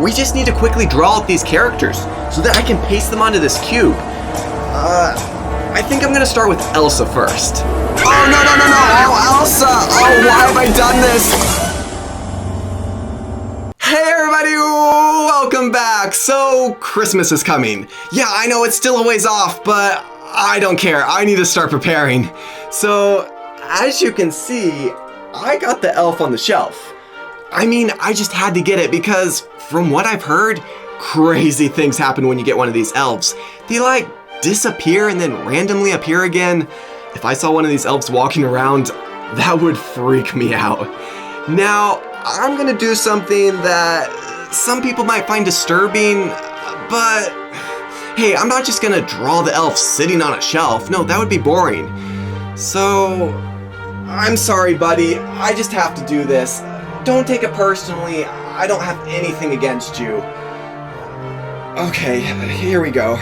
we just need to quickly draw out these characters so that I can paste them onto this cube. I think I'm gonna start with Elsa first. Oh, no. Oh, Elsa. Oh, why have I done this? Hey everybody, welcome back. So, Christmas is coming. Yeah, I know it's still a ways off, but I don't care. I need to start preparing. So, as you can see, I got the elf on the shelf. I mean, I just had to get it because, from what I've heard, crazy things happen when you get one of these elves. They like disappear and then randomly appear again. If I saw one of these elves walking around, that would freak me out. Now, I'm gonna do something that some people might find disturbing, but hey, I'm not just gonna draw the elf sitting on a shelf. No, that would be boring. So, I'm sorry, buddy. I just have to do this. Don't take it personally. I don't have anything against you. Okay, here we go.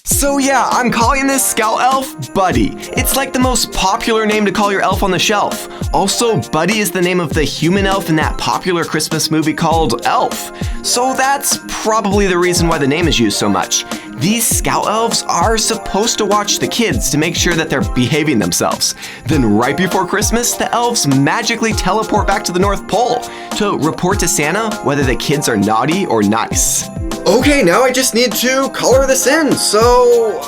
So yeah, I'm calling this scout elf Buddy. It's like the most popular name to call your elf on the shelf. Also, Buddy is the name of the human elf in that popular Christmas movie called Elf. So that's probably the reason why the name is used so much. These scout elves are supposed to watch the kids to make sure that they're behaving themselves. Then right before Christmas, the elves magically teleport back to the North Pole to report to Santa whether the kids are naughty or nice. Okay, now I just need to color this in, so...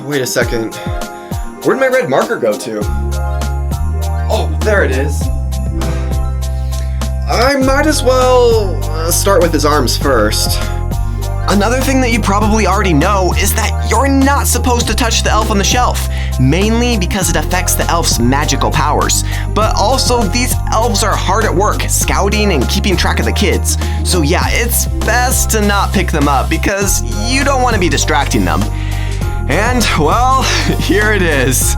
Wait a second. Where'd my red marker go to? Oh, there it is. I might as well start with his arms first. Another thing that you probably already know is that you're not supposed to touch the elf on the shelf, mainly because it affects the elf's magical powers. But also, these elves are hard at work, scouting and keeping track of the kids. So yeah, it's best to not pick them up because you don't want to be distracting them. And, well, here it is.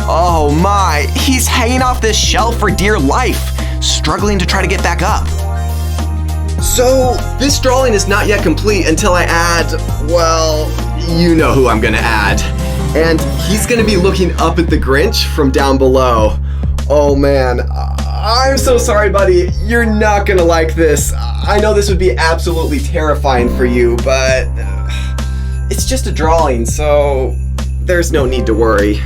Oh my, he's hanging off this shelf for dear life, struggling to try to get back up. So, this drawing is not yet complete until I add, well, you know who I'm gonna add. And he's gonna be looking up at the Grinch from down below. Oh man, I'm so sorry, buddy. You're not gonna like this. I know this would be absolutely terrifying for you, but it's just a drawing, so there's no need to worry.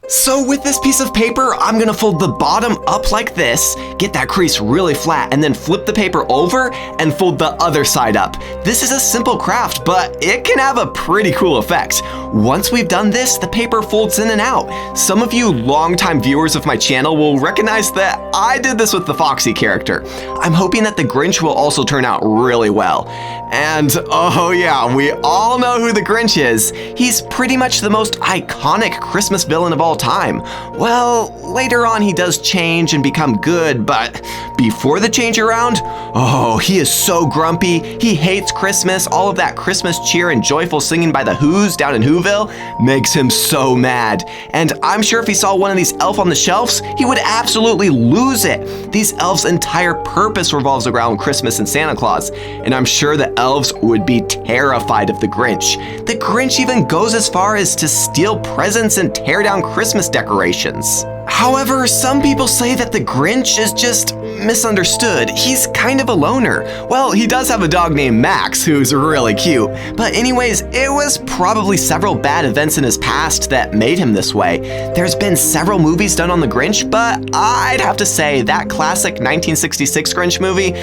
So with this piece of paper, I'm gonna fold the bottom up like this, get that crease really flat, and then flip the paper over and fold the other side up. This is a simple craft, but it can have a pretty cool effect. Once we've done this, the paper folds in and out. Some of you longtime viewers of my channel will recognize that I did this with the Foxy character. I'm hoping that the Grinch will also turn out really well. And oh yeah, we all know who the Grinch is. He's pretty much the most iconic Christmas villain of all time. Well, later on he does change and become good, but before the change around, oh, he is so grumpy. He hates Christmas. All of that Christmas cheer and joyful singing by the Who's down in Whoville makes him so mad. And I'm sure if he saw one of these elf on the shelves, he would absolutely lose it. These elves' entire purpose revolves around Christmas and Santa Claus, and I'm sure the elves would be terrified of the Grinch. The Grinch even goes as far as to steal presents and tear down Christmas decorations. However, some people say that the Grinch is just misunderstood. He's kind of a loner. Well, he does have a dog named Max, who's really cute. But anyways, it was probably several bad events in his past that made him this way. There's been several movies done on the Grinch, but I'd have to say that classic 1966 Grinch movie,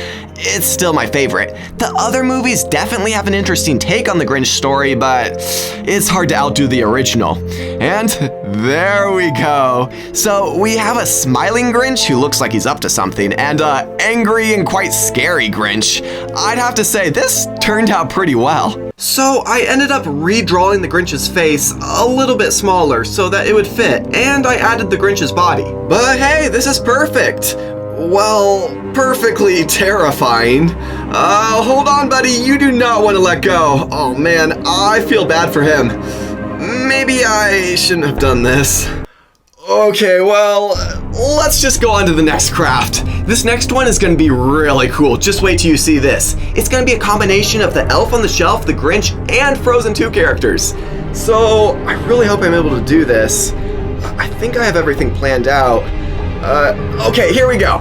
it's still my favorite. The other movies definitely have an interesting take on the Grinch story, but it's hard to outdo the original. And there we go. So we have a smiling Grinch who looks like he's up to something, and an angry and quite scary Grinch. I'd have to say this turned out pretty well. So I ended up redrawing the Grinch's face a little bit smaller so that it would fit, and I added the Grinch's body. But hey, this is perfect. Well, perfectly terrifying. Hold on, buddy, you do not want to let go. Oh man, I feel bad for him. Maybe I shouldn't have done this. Okay, well, let's just go on to the next craft. This next one is going to be really cool. Just wait till you see this. It's going to be a combination of the Elf on the Shelf, the Grinch, and Frozen 2 characters. So, I really hope I'm able to do this. I think I have everything planned out. Okay, here we go.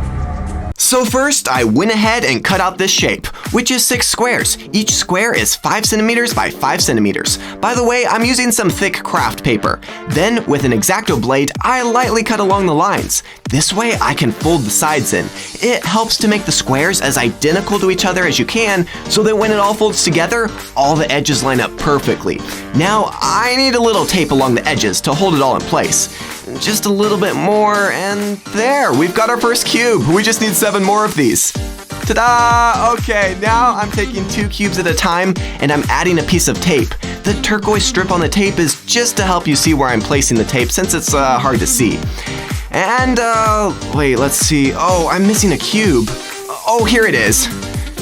So first, I went ahead and cut out this shape. which is 6 squares. Each square is 5 centimeters by 5 centimeters. By the way, I'm using some thick craft paper. Then, with an X-Acto blade, I lightly cut along the lines. This way, I can fold the sides in. It helps to make the squares as identical to each other as you can, so that when it all folds together, all the edges line up perfectly. Now, I need a little tape along the edges to hold it all in place. Just a little bit more, and there, we've got our first cube. We just need 7 more of these. Ta-da! Okay, now I'm taking 2 cubes at a time, and I'm adding a piece of tape. The turquoise strip on the tape is just to help you see where I'm placing the tape, since it's hard to see. And, wait, let's see. Oh, I'm missing a cube. Oh, here it is.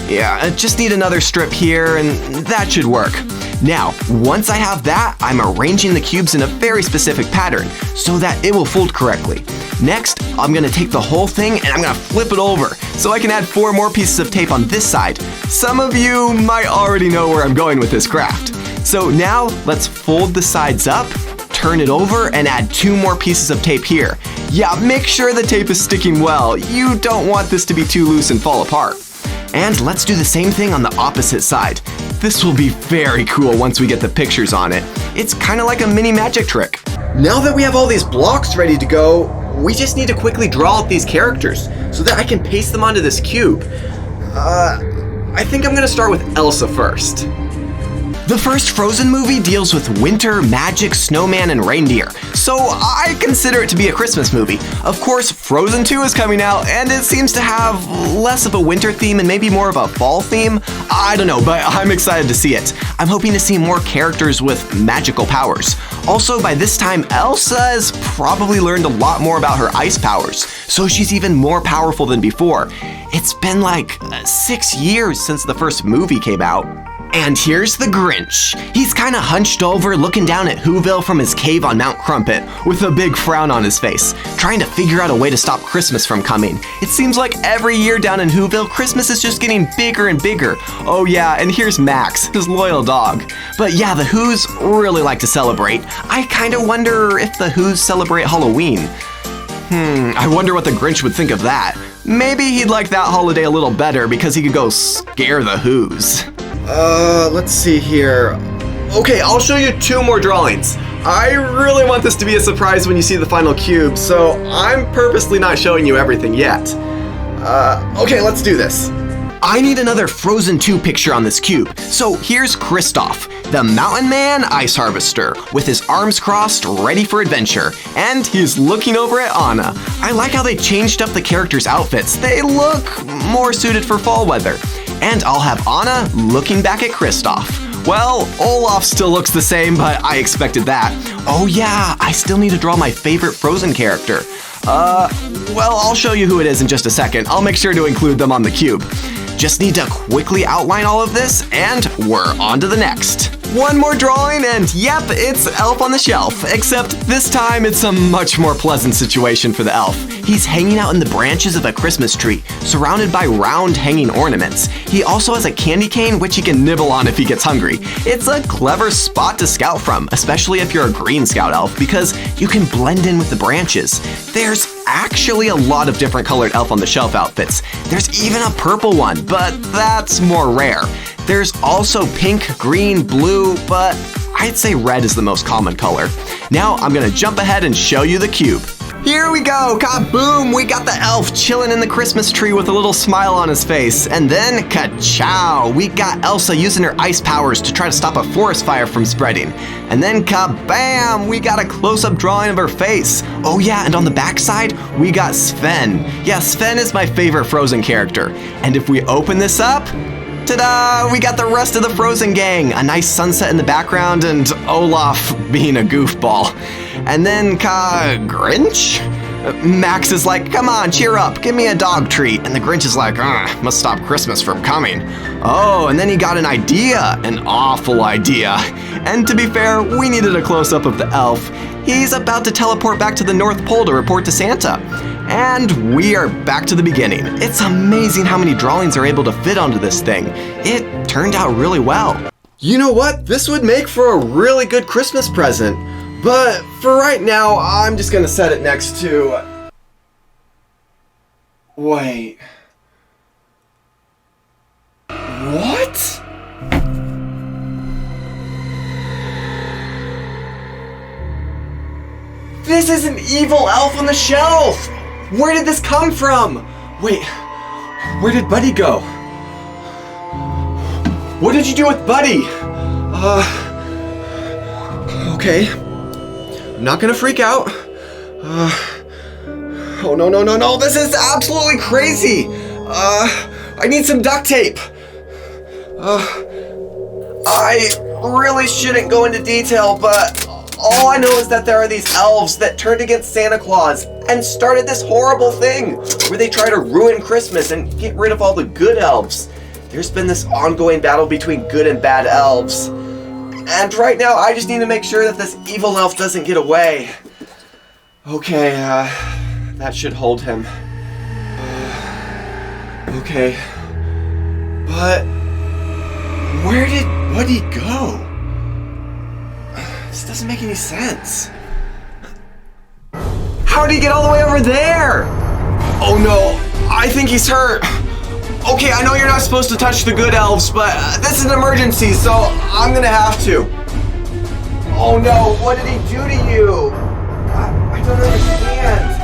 Yeah, I just need another strip here, and that should work. Now, once I have that, I'm arranging the cubes in a very specific pattern so that it will fold correctly. Next, I'm gonna take the whole thing and I'm gonna flip it over so I can add 4 more pieces of tape on this side. Some of you might already know where I'm going with this craft. So now, let's fold the sides up, turn it over, and add 2 more pieces of tape here. Yeah, make sure the tape is sticking well. You don't want this to be too loose and fall apart. And let's do the same thing on the opposite side. This will be very cool once we get the pictures on it. It's kind of like a mini magic trick. Now that we have all these blocks ready to go, we just need to quickly draw out these characters so that I can paste them onto this cube. I think I'm gonna start with Elsa first. The first Frozen movie deals with winter, magic, snowman, and reindeer, so I consider it to be a Christmas movie. Of course, Frozen 2 is coming out, and it seems to have less of a winter theme and maybe more of a fall theme. I don't know, but I'm excited to see it. I'm hoping to see more characters with magical powers. Also, by this time, Elsa has probably learned a lot more about her ice powers, so she's even more powerful than before. It's been like 6 years since the first movie came out. And here's the Grinch. He's kinda hunched over, looking down at Whoville from his cave on Mount Crumpet, with a big frown on his face, trying to figure out a way to stop Christmas from coming. It seems like every year down in Whoville, Christmas is just getting bigger and bigger. Oh yeah, and here's Max, his loyal dog. But yeah, the Whos really like to celebrate. I kinda wonder if the Whos celebrate Halloween. I wonder what the Grinch would think of that. Maybe he'd like that holiday a little better because he could go scare the Whos. Let's see here. Okay, I'll show you 2 more drawings. I really want this to be a surprise when you see the final cube, so I'm purposely not showing you everything yet. Okay, let's do this. I need another Frozen 2 picture on this cube. So here's Kristoff, the mountain man ice harvester, with his arms crossed, ready for adventure. And he's looking over at Anna. I like how they changed up the characters' outfits. They look more suited for fall weather. And I'll have Anna looking back at Kristoff. Well, Olaf still looks the same, but I expected that. Oh yeah, I still need to draw my favorite Frozen character. Well, I'll show you who it is in just a second. I'll make sure to include them on the cube. Just need to quickly outline all of this, and we're on to the next. One more drawing, and yep, it's Elf on the Shelf, except this time it's a much more pleasant situation for the elf. He's hanging out in the branches of a Christmas tree, surrounded by round hanging ornaments. He also has a candy cane, which he can nibble on if he gets hungry. It's a clever spot to scout from, especially if you're a green scout elf, because you can blend in with the branches. There's actually a lot of different colored Elf on the Shelf outfits. There's even a purple one, but that's more rare. There's also pink, green, blue, but I'd say red is the most common color. Now I'm gonna jump ahead and show you the cube. Here we go, kaboom! We got the elf chilling in the Christmas tree with a little smile on his face. And then, ka-chow! We got Elsa using her ice powers to try to stop a forest fire from spreading. And then, kabam! We got a close-up drawing of her face. Oh yeah, and on the backside, we got Sven. Yeah, Sven is my favorite Frozen character. And if we open this up, ta-da! We got the rest of the Frozen gang. A nice sunset in the background and Olaf being a goofball. And then Grinch? Max is like, come on, cheer up, give me a dog treat. And the Grinch is like, must stop Christmas from coming. Oh, and then he got an idea, an awful idea. And to be fair, we needed a close-up of the elf. He's about to teleport back to the North Pole to report to Santa. And we are back to the beginning. It's amazing how many drawings are able to fit onto this thing. It turned out really well. You know what? This would make for a really good Christmas present. But for right now, I'm just gonna set it next to... Wait. What? This is an evil elf on the shelf! Where did this come from? Wait, where did Buddy go? What did you do with Buddy? Okay. I'm not gonna freak out. Oh no, this is absolutely crazy! I need some duct tape! I really shouldn't go into detail, but all I know is that there are these elves that turned against Santa Claus and started this horrible thing where they try to ruin Christmas and get rid of all the good elves. There's been this ongoing battle between good and bad elves. And right now, I just need to make sure that this evil elf doesn't get away. Okay, that should hold him. Okay. But where did Woody go? This doesn't make any sense. How did he get all the way over there? Oh no, I think he's hurt. Okay, I know you're not supposed to touch the good elves, but this is an emergency, so I'm gonna have to. Oh no, what did he do to you? I don't understand.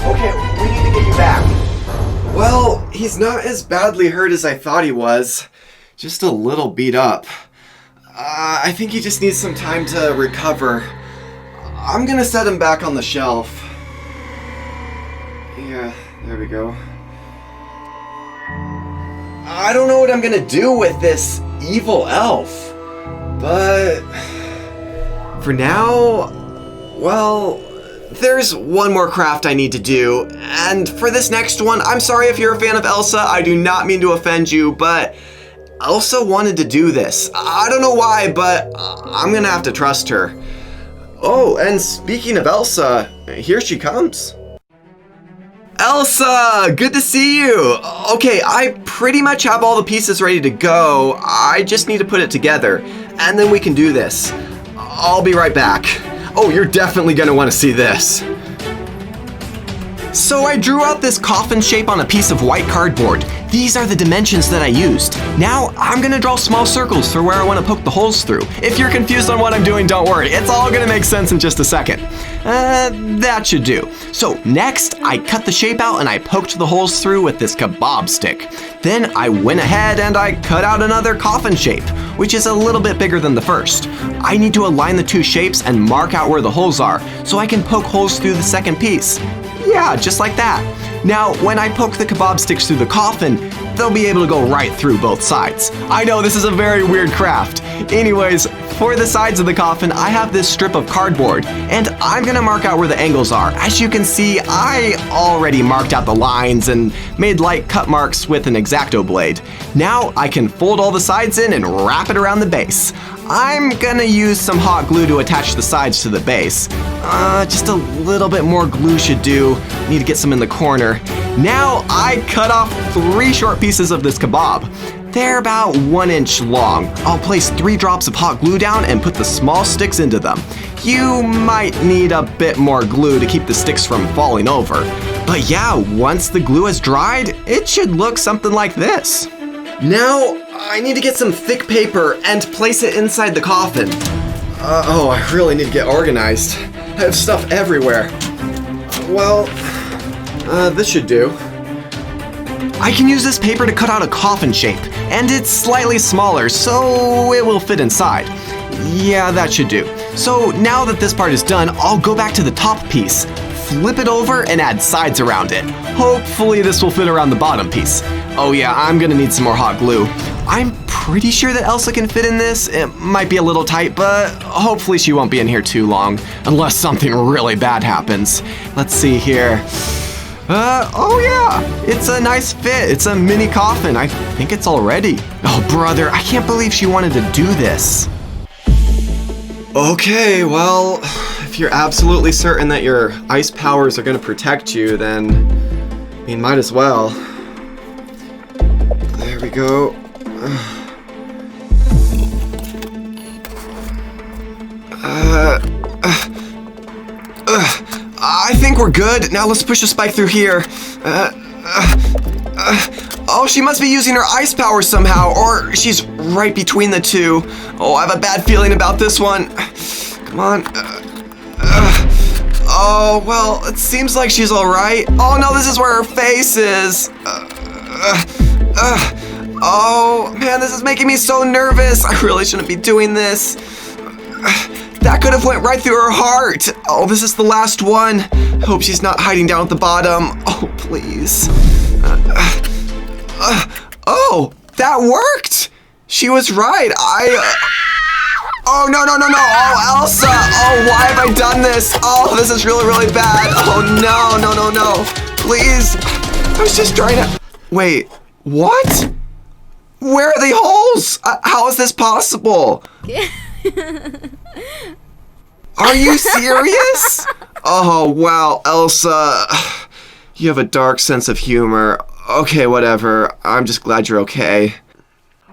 Okay, we need to get you back. Well, he's not as badly hurt as I thought he was. Just a little beat up. I think he just needs some time to recover. I'm gonna set him back on the shelf. Yeah, there we go. I don't know what I'm gonna do with this evil elf, but for now, well, there's one more craft I need to do, and for this next one, I'm sorry if you're a fan of Elsa, I do not mean to offend you, but Elsa wanted to do this. I don't know why, but I'm gonna have to trust her. Oh, and speaking of Elsa, here she comes. Elsa, good to see you. Okay, I pretty much have all the pieces ready to go. I just need to put it together, and then we can do this. I'll be right back. Oh, you're definitely gonna want to see this. So I drew out this coffin shape on a piece of white cardboard. These are the dimensions that I used. Now I'm gonna draw small circles for where I want to poke the holes through. If you're confused on what I'm doing, don't worry. It's all gonna make sense in just a second. That should do. So next, I cut the shape out and I poked the holes through with this kebab stick. Then I went ahead and I cut out another coffin shape, which is a little bit bigger than the first. I need to align the two shapes and mark out where the holes are so I can poke holes through the second piece. Yeah, just like that. Now, when I poke the kebab sticks through the coffin, they'll be able to go right through both sides. I know this is a very weird craft. Anyways, for the sides of the coffin, I have this strip of cardboard, and I'm gonna mark out where the angles are. As you can see, I already marked out the lines and made light cut marks with an X-Acto blade. Now I can fold all the sides in and wrap it around the base. I'm gonna use some hot glue to attach the sides to the base. Just a little bit more glue should do. Need to get some in the corner. Now I cut off 3 short pieces of this kebab. They're about 1 inch long. I'll place 3 drops of hot glue down and put the small sticks into them. You might need a bit more glue to keep the sticks from falling over. But yeah, once the glue has dried, it should look something like this. Now, I need to get some thick paper and place it inside the coffin. Oh, I really need to get organized. I have stuff everywhere. Well, this should do. I can use this paper to cut out a coffin shape, and it's slightly smaller, so it will fit inside. Yeah, that should do. So now that this part is done, I'll go back to the top piece, flip it over, and add sides around it. Hopefully this will fit around the bottom piece. Oh yeah, I'm gonna need some more hot glue. I'm pretty sure that Elsa can fit in this. It might be a little tight, but hopefully she won't be in here too long, unless something really bad happens. Let's see here. Oh yeah, it's a nice fit. It's a mini coffin. I think it's all ready. Oh brother, I can't believe she wanted to do this. Okay, well, if you're absolutely certain that your ice powers are gonna protect you, then, I mean, might as well. There we go. I think we're good. Now let's push a spike through here. Oh, she must be using her ice power somehow, or she's right between the two. Oh, I have a bad feeling about this one. Come on. Oh, well, it seems like she's all right. Oh, no, this is where her face is. Oh, man, this is making me so nervous. I really shouldn't be doing this. That could have went right through her heart. Oh, this is the last one. Hope she's not hiding down at the bottom. Oh, please. Oh, that worked. She was right. Oh, no. Oh, Elsa. Oh, why have I done this? Oh, this is really bad. Oh, no. Please. I was just trying to... Wait, what? Where are the holes? How is this possible? Are you serious? Oh, wow, Elsa. You have a dark sense of humor. Okay, whatever. I'm just glad you're okay.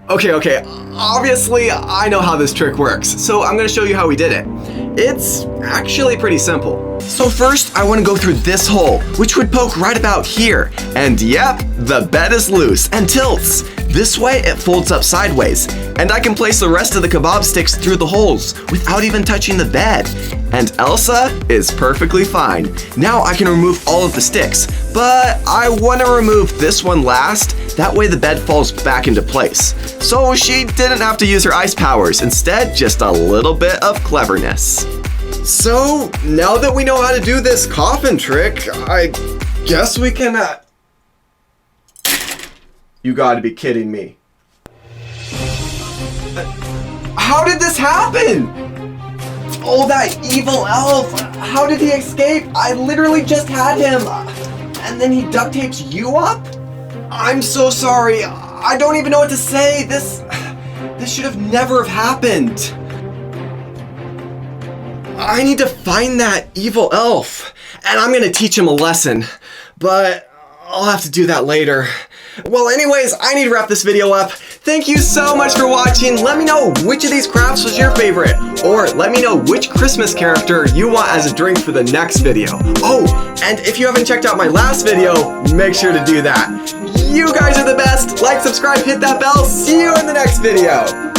Okay. Obviously, I know how this trick works, so I'm gonna show you how we did it. It's actually pretty simple. So first, I want to go through this hole, which would poke right about here. And yep, the bed is loose and tilts. This way, it folds up sideways, and I can place the rest of the kebab sticks through the holes without even touching the bed. And Elsa is perfectly fine. Now I can remove all of the sticks, but I want to remove this one last. That way the bed falls back into place. So she didn't have to use her ice powers. Instead, just a little bit of cleverness. So, now that we know how to do this coffin trick, I guess we can, You gotta be kidding me. How did this happen? Oh, that evil elf! How did he escape? I literally just had him! And then he duct tapes you up? I'm so sorry. I don't even know what to say. This should have never have happened. I need to find that evil elf, and I'm gonna teach him a lesson, but I'll have to do that later. Well, anyways, I need to wrap this video up. Thank you so much for watching. Let me know which of these crafts was your favorite, or let me know which Christmas character you want as a drink for the next video. Oh, and if you haven't checked out my last video, make sure to do that. You guys are the best. Like, subscribe, hit that bell. See you in the next video.